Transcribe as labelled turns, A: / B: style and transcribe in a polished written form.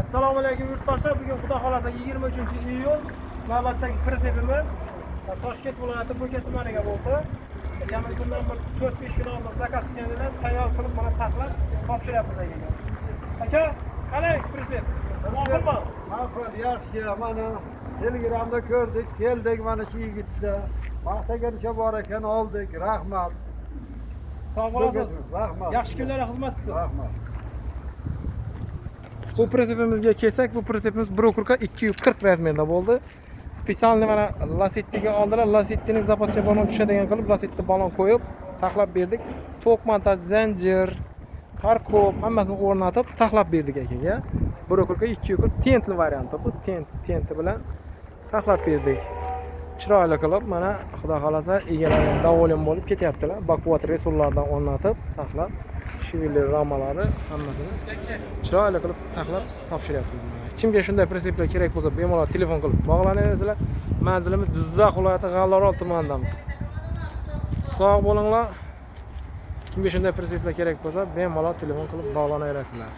A: Assalomu alaykum yurtdoshlar. Bugun xudo xolasa 23-iyul navbatdagi pressepimiz Toshkent viloyati Bo'ka tumaniga bo'ldi. Yana bundan bir 4-5 kun oldin zakaz qilganlar tayyor qilib mana taxlab topshiryapmiz aka. Aka, qalay pressep? Ma'qulmi?
B: Ma'qul, yaxshi. Mana Telegramda ko'rdik, keldik mana shu yigitda. Maqtagancha bor ekan, oldik. Rahmat.
A: Sog' bo'lasiz.
B: Rahmat.
A: Yaxshi kunlarga xizmat qilsin.
B: Rahmat.
A: Bu pressepimizga kelsak, bu pressepimiz 1 240 razmerda bo'ldi. Spesialni mana Lassettiga oldilar. Lassettining zaposchya balon tushadigan qilib, Lassetti balon qo'yib, taxlab berdik. To'q montaj, zanjir, parkop hammasini o'rnatib, taxlab berdik akaga. 1 240 tentli varianti bu. Tenti bilan taxlab berdik. Chiroyli qilib mana xudo xolasa egalari davolim bo'lib ketyaptilar. Baquvvat resurlardan o'rnatib, taxlab shivili ramalari hammasini chiroyli qilib taxlab topshiryapmiz. Kimga shunday presseplar kerak bo'lsa, bemalol telefon qilib bog'lanaversizlar. Manzilimiz Jizzax viloyati G'allaorol tumanidamiz. Sog' bo'linglar. Kimga shunday presseplar kerak bo'lsa, bemalol telefon qilib bog'lanaverasizlar.